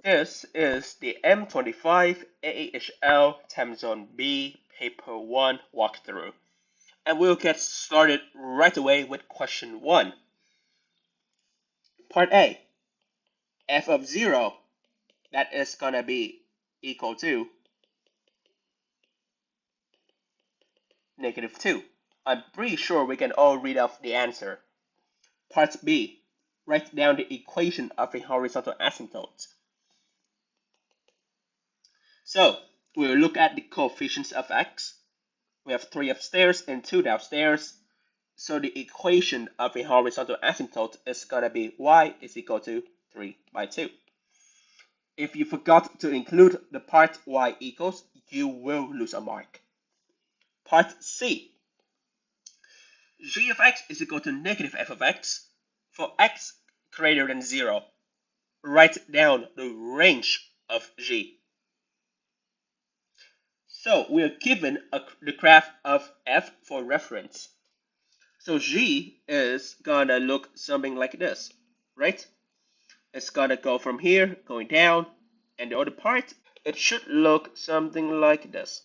This is the M25 AAHL Time Zone B Paper 1 walkthrough. And we'll get started right away with question 1. Part A. F of 0, that is going to be equal to -2. I'm pretty sure we can all read off the answer. Part B. Write down the equation of a horizontal asymptote. So, we'll look at the coefficients of x. We have 3 upstairs and 2 downstairs. So the equation of a horizontal asymptote is going to be y is equal to 3/2. If you forgot to include the part y equals, you will lose a mark. Part C. G of x is equal to -f of x for x greater than 0. Write down the range of g. So we are given the graph of f for reference. So g is gonna look something like this, right? It's gonna go from here, going down, and the other part, it should look something like this.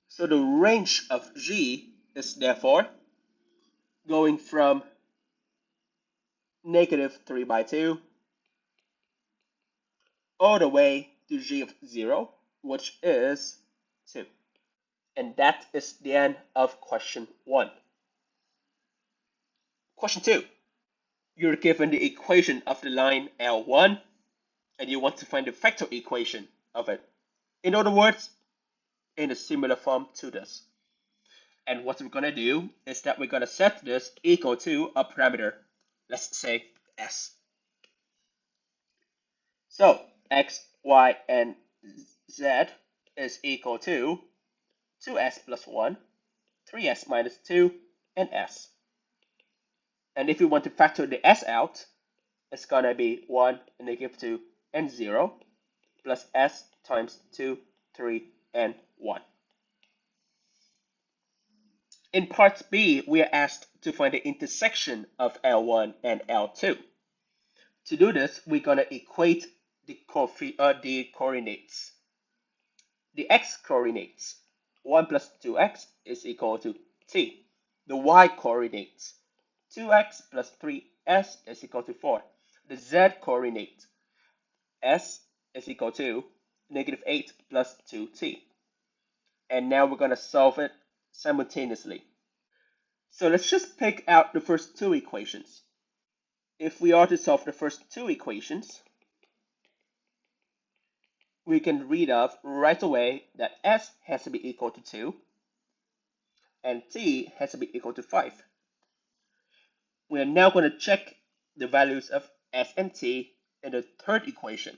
So the range of g is therefore going from -3/2 all the way to g of 0, which is 2. And that is the end of question 1. Question 2. You're given the equation of the line L1, and you want to find the vector equation of it. In other words, in a similar form to this. And what we're going to do is that we're going to set this equal to a parameter. Let's say s. So x, y, and z is equal to 2s plus 1, 3s minus 2, and s. And if we want to factor the s out, it's going to be 1, -2, and 0, plus s times 2, 3, and 1. In part B, we are asked to find the intersection of L1 and L2. To do this, we're going to equate the coordinates. The x coordinates, 1 plus 2x is equal to t. The y coordinates, 2x plus 3s is equal to 4. The z coordinate, s is equal to -8 plus 2t. And now we're going to solve it simultaneously. So let's just pick out the first 2 equations. If we are to solve the first 2 equations, we can read off right away that s has to be equal to 2 and t has to be equal to 5. We are now going to check the values of s and t in the third equation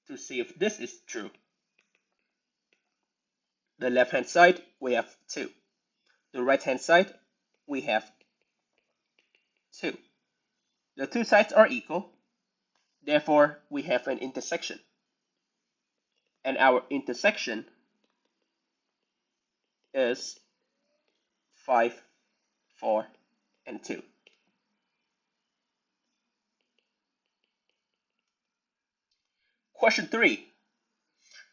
to see if this is true. The left hand side, we have 2. The right hand side, we have 2. The 2 sides are equal, therefore we have an intersection. And our intersection is 5, 4, and 2. Question 3.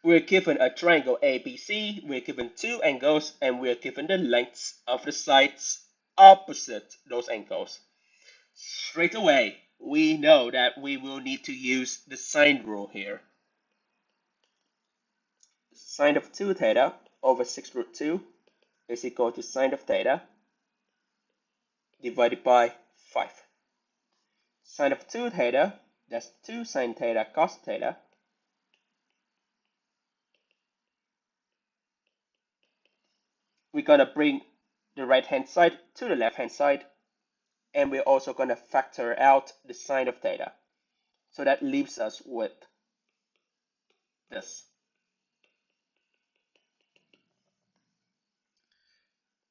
We're given a triangle ABC, we're given 2 angles, and we're given the lengths of the sides opposite those angles. Straight away, we know that we will need to use the sine rule here. Sine of 2 theta over 6√2 is equal to sine of theta divided by 5. Sine of 2 theta, that's 2 sine theta cos theta, we're going to bring the right hand side to the left hand side, and we're also going to factor out the sine of theta. So that leaves us with this.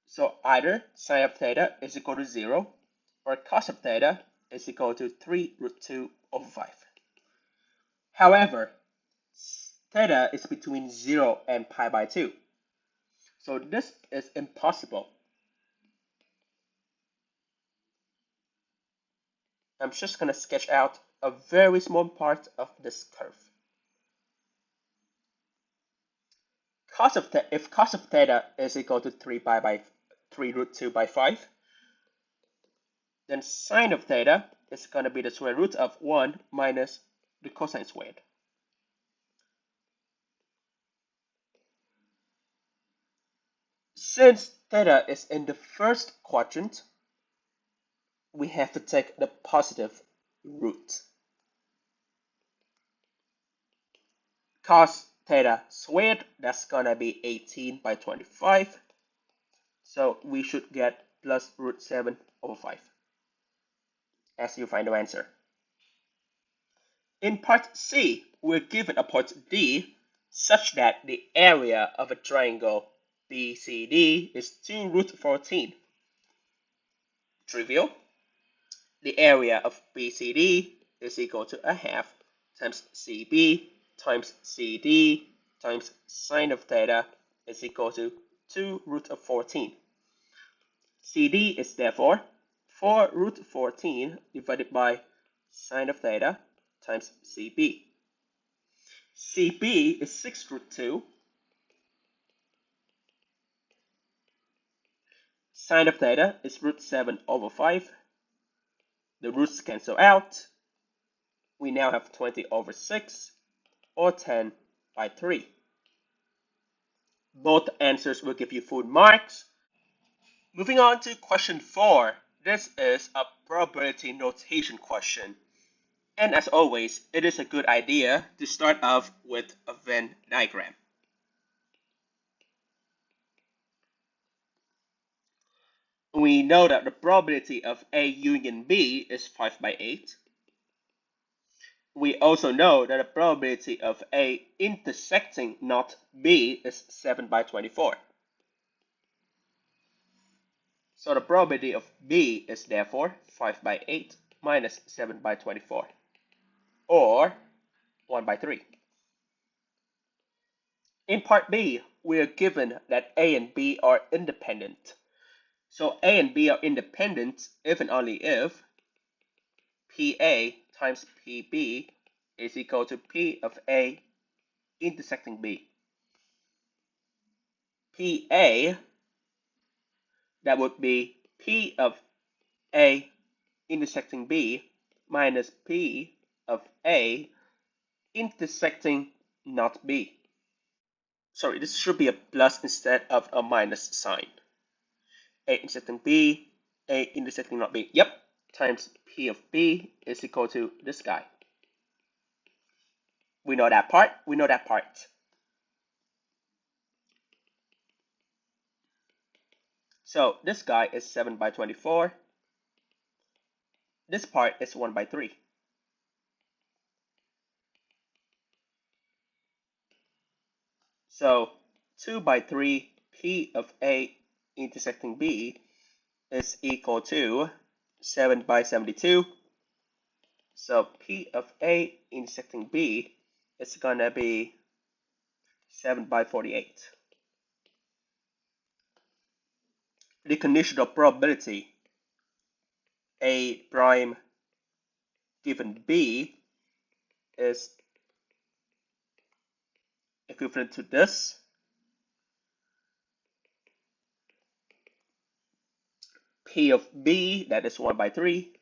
So either sine of theta is equal to 0 or cos of theta is equal to 3√2 over 5. However, theta is between 0 and pi/2. So this is impossible. I'm just going to sketch out a very small part of this curve. If cos of theta is equal to 3 pi by 3 root 2 by 5, then sine of theta is going to be the square root of 1 minus the cosine squared. Since theta is in the first quadrant, we have to take the positive root. Cos theta squared, that's going to be 18 by 25. So we should get plus root 7 over 5 as you find the answer. In part C, we're given a point D such that the area of a triangle BCD is 2 root 14. Trivial. The area of BCD is equal to a half times CB times CD times sine of theta is equal to 2 root of 14. CD is therefore 4 root 14 divided by sine of theta times CB. CB is 6 root 2. Sine of theta is root 7 over 5. The roots cancel out. We now have 20 over 6, or 10 by 3. Both answers will give you full marks. Moving on to question 4. This is a probability notation question. And as always, it is a good idea to start off with a Venn diagram. We know that the probability of A union B is 5 by 8. We also know that the probability of A intersecting not B is 7 by 24. So the probability of B is therefore 5 by 8 minus 7 by 24, or 1 by 3. In part B, we are given that A and B are independent. So A and B are independent if and only if PA times PB is equal to P of A intersecting B. PA, that would be P of A intersecting B minus P of A intersecting not B. Sorry, this should be a plus instead of a minus sign. A intersecting B, A intersecting not B. Yep, times P of B is equal to this guy. We know that part. We know that part. So this guy is 7 by 24. This part is 1 by 3. So 2 by 3 P of A intersecting B is equal to 7 by 72. So P of A intersecting B is going to be 7 by 48. The conditional probability A prime given B is equivalent to this. P of B, that is 1 by 3.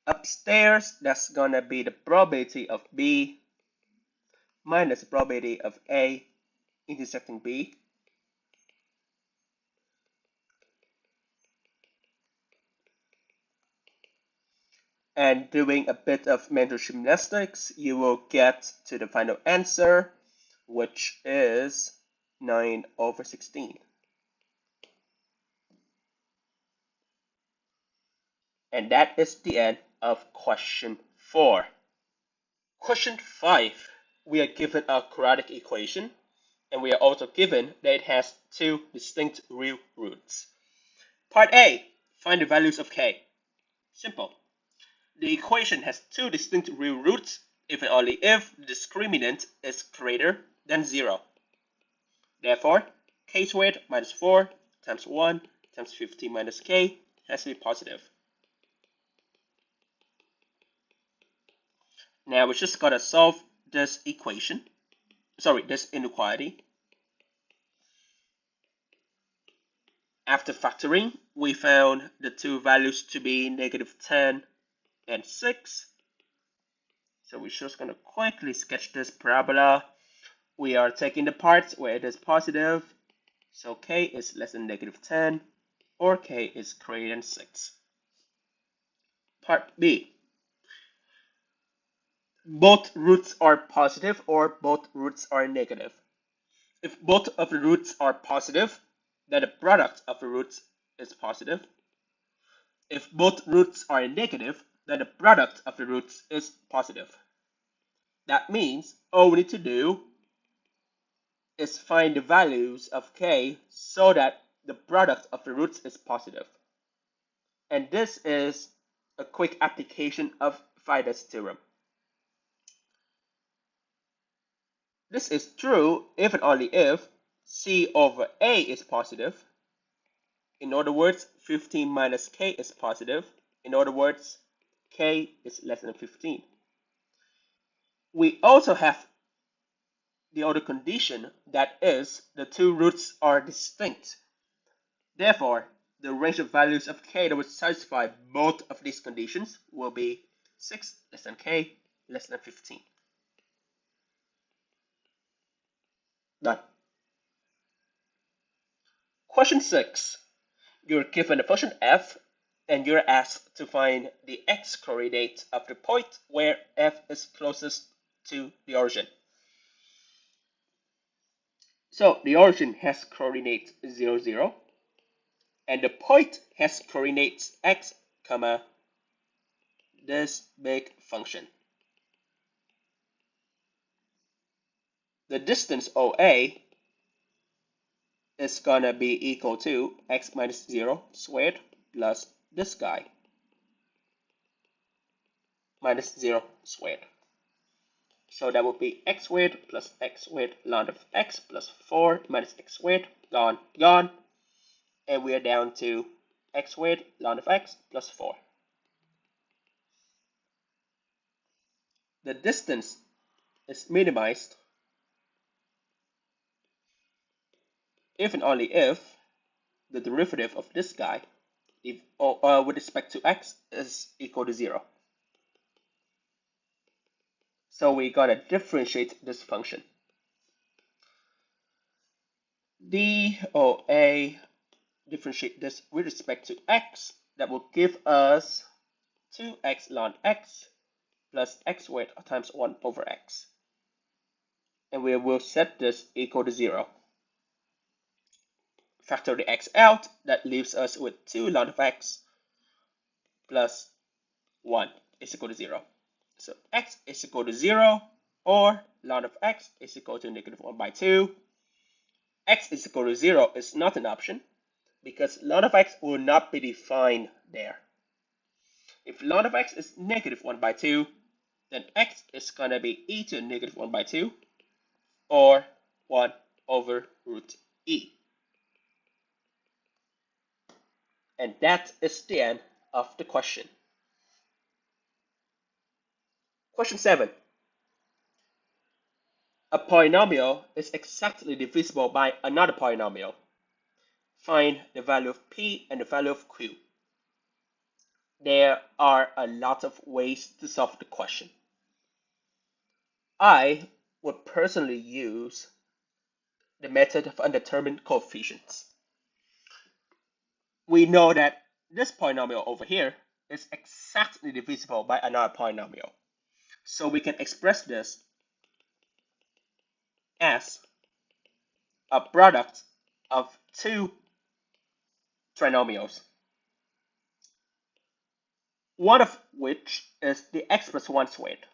Upstairs, that's going to be the probability of B minus the probability of A intersecting B. And doing a bit of mental gymnastics, you will get to the final answer, which is 9 over 16. And that is the end of question 4. Question 5, we are given a quadratic equation, and we are also given that it has 2 distinct real roots. Part A, find the values of k. Simple. The equation has 2 distinct real roots if and only if the discriminant is greater than 0. Therefore, k squared minus 4 times 1 times 15 minus k has to be positive. Now we just gotta solve this equation, this inequality. After factoring, we found the two values to be -10 and 6. So we're just gonna quickly sketch this parabola. We are taking the parts where it is positive, so k is less than -10, or k is greater than 6. Part B. Both roots are positive or both roots are negative. If both of the roots are positive, then the product of the roots is positive. If both roots are negative, then the product of the roots is positive. That means all we need to do is find the values of k so that the product of the roots is positive. And this is a quick application of Fidus theorem. This is true if and only if c over a is positive. In other words, 15 minus k is positive. In other words, k is less than 15. We also have the other condition, that is, the two roots are distinct. Therefore, the range of values of k that would satisfy both of these conditions will be 6 less than k less than 15. Done. Question 6. You're given a function f and you're asked to find the x coordinate of the point where f is closest to the origin. So the origin has coordinates 0, 0, and the point has coordinates x, comma, this big function. The distance OA is gonna be equal to x minus 0 squared plus this guy minus 0 squared. So that would be x squared plus x squared ln of x plus 4 minus x squared, gone, gone. And we are down to x squared ln of x plus 4. The distance is minimized if and only if the derivative of this guy with respect to x is equal to 0. So we're going to differentiate this function. DOA, differentiate this with respect to x. That will give us 2x ln x plus x squared times 1 over x. And we will set this equal to 0. Factor the x out. That leaves us with 2 ln of x plus 1 is equal to 0. So x is equal to 0, or ln of x is equal to -1/2. X is equal to 0 is not an option because ln of x will not be defined there. If ln of x is -1/2, then x is going to be e to the -1/2, or 1 over root e. And that is the end of the question. Question 7. A polynomial is exactly divisible by another polynomial. Find the value of p and the value of q. There are a lot of ways to solve the question. I would personally use the method of undetermined coefficients. We know that this polynomial over here is exactly divisible by another polynomial. So we can express this as a product of two trinomials, one of which is the x plus 1 squared.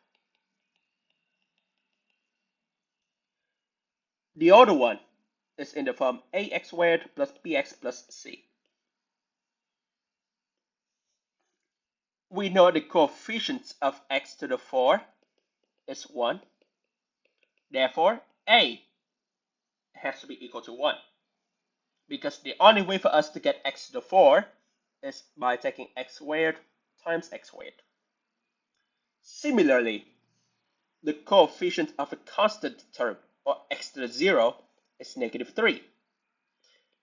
The other one is in the form ax squared plus bx plus c. We know the coefficients of x to the 4 is 1. Therefore, a has to be equal to 1. Because the only way for us to get x to the 4 is by taking x squared times x squared. Similarly, the coefficient of a constant term, or x to the 0, is -3.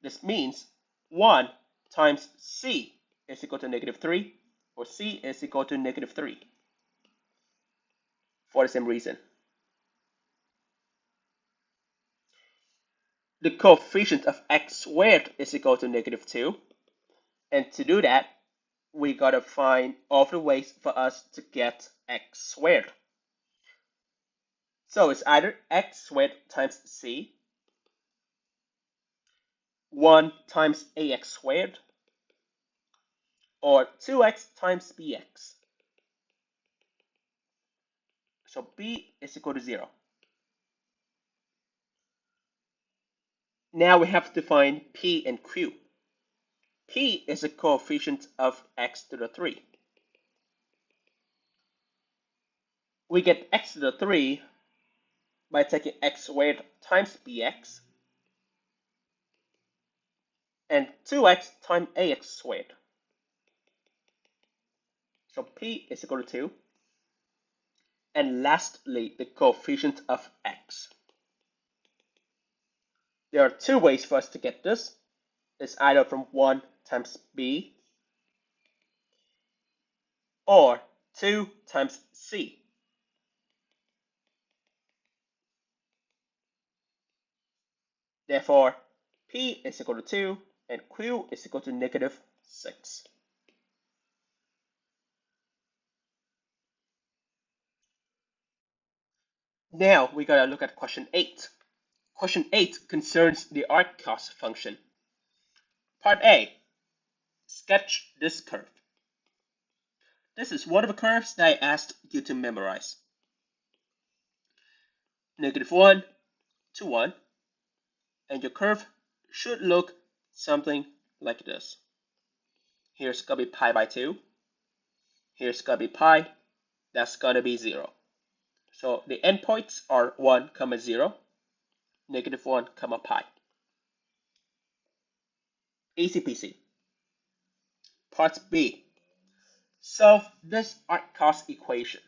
This means 1 times c is equal to -3, or c is equal to -3 for the same reason. The coefficient of x squared is equal to -2. And to do that, we gotta find all the ways for us to get x squared. So it's either x squared times c, 1 times ax squared, or 2x times bx. So b is equal to 0. Now we have to find p and q. P is a coefficient of x to the 3. We get x to the 3 by taking x squared times bx and 2x times ax squared. So p is equal to 2. And lastly, the coefficient of x. There are two ways for us to get this. It's either from 1 times b or 2 times c. Therefore, p is equal to 2 and q is equal to -6. Now we gotta look at question 8. Question 8 concerns the arccos function. Part A, sketch this curve. This is one of the curves that I asked you to memorize. -1 to 1, and your curve should look something like this. Here's gonna be pi by 2. Here's gonna be pi. That's gonna be 0. So the endpoints are 1, 0, -1, pi. Easy peasy. Part B. Solve this arccos equation.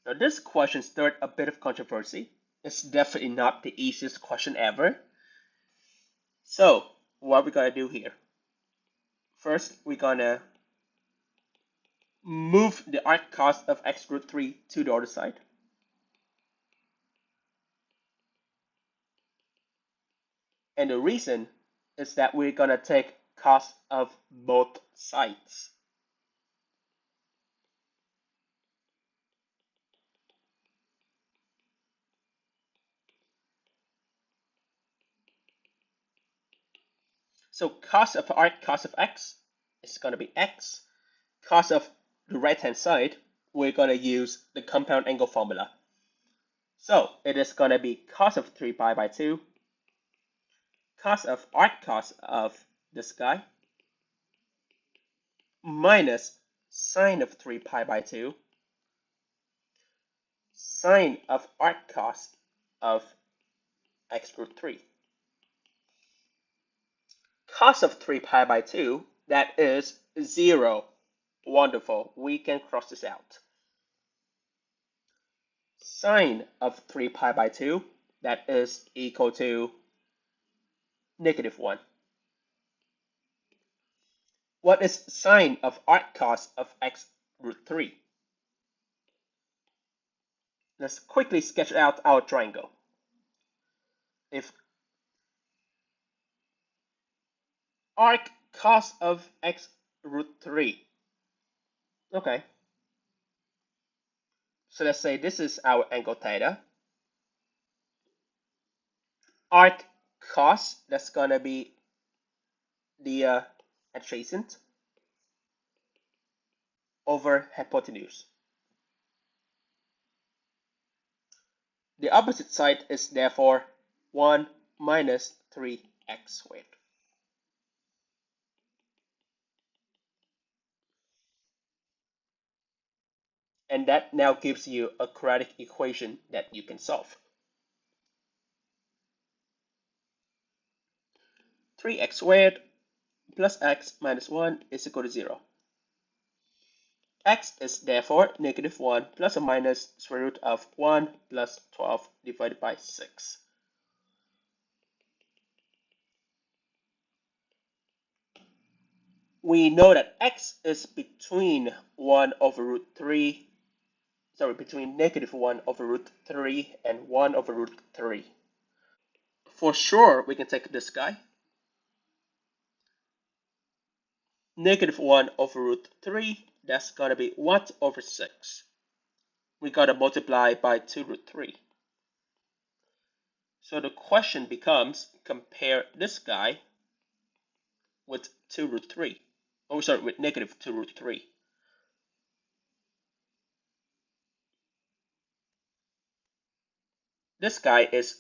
Now this question stirred a bit of controversy. It's definitely not the easiest question ever. So what we're gonna do here? First, we're gonna move the arccos of x root 3 to the other side. And the reason is that we're gonna take cos of both sides. So cos of arccos of x is gonna be x. Cos of the right-hand side, we're gonna use the compound angle formula. So it is gonna be cos of 3 pi by 2, cos of arccos of this guy, minus sine of 3 pi by 2, sine of arccos of x root 3. Cos of 3 pi by 2, that is 0. Wonderful, we can cross this out. Sine of 3 pi by 2, that is equal to -1. What is sine of arccos of x root 3? Let's quickly sketch out our triangle. If arc cos of x root 3, okay, so let's say this is our angle theta. Arc cos, that's gonna be the adjacent over hypotenuse. The opposite side is therefore 1 minus 3x squared. And that now gives you a quadratic equation that you can solve. 3x squared plus x minus 1 is equal to 0. X is therefore negative 1 plus or minus square root of 1 plus 12 divided by 6. We know that X is between 1 over root 3, between negative 1 over root 3 and 1 over root 3. For sure, we can take this guy. Negative 1 over root 3, that's going to be what over 6? We got to multiply by 2 root 3. So the question becomes, compare this guy with 2 root 3. Oh, sorry, with negative 2 root 3. This guy is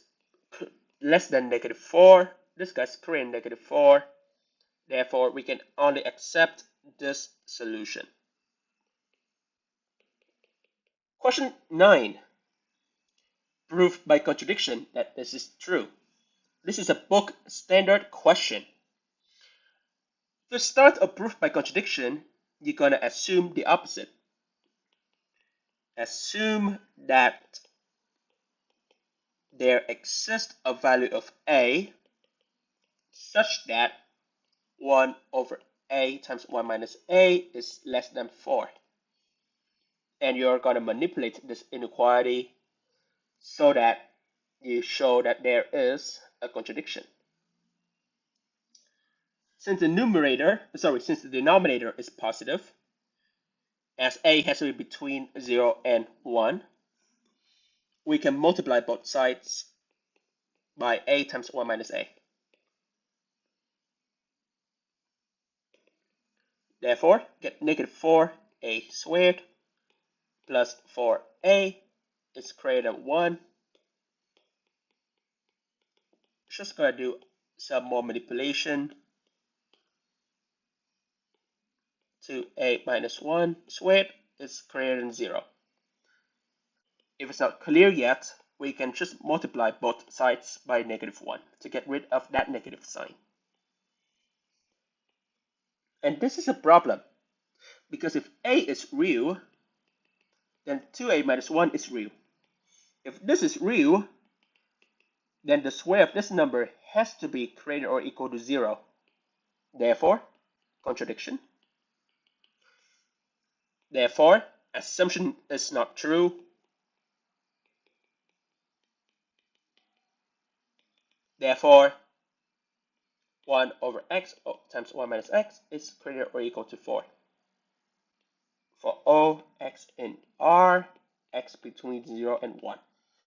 less than negative 4. This guy's greater than negative 4. Therefore, we can only accept this solution. Question 9. Prove by contradiction that this is true. This is a book standard question. To start a proof by contradiction, you're going to assume the opposite. Assume that there exists a value of a such that 1 over a times 1 minus a is less than 4. And you're going to manipulate this inequality so that you show that there is a contradiction. Since the denominator is positive, as a has to be between 0 and 1, we can multiply both sides by a times 1 minus a. Therefore, get negative 4a squared plus 4a is greater than 1. Just going to do some more manipulation. 2a minus 1 squared is greater than 0. If it's not clear yet, we can just multiply both sides by negative 1 to get rid of that negative sign. And this is a problem, because if a is real, then 2a minus 1 is real. If this is real, then the square of this number has to be greater or equal to 0. Therefore, contradiction. Therefore, assumption is not true. Therefore, 1 over x times 1 minus x is greater or equal to 4. For all x in R, x between 0 and 1.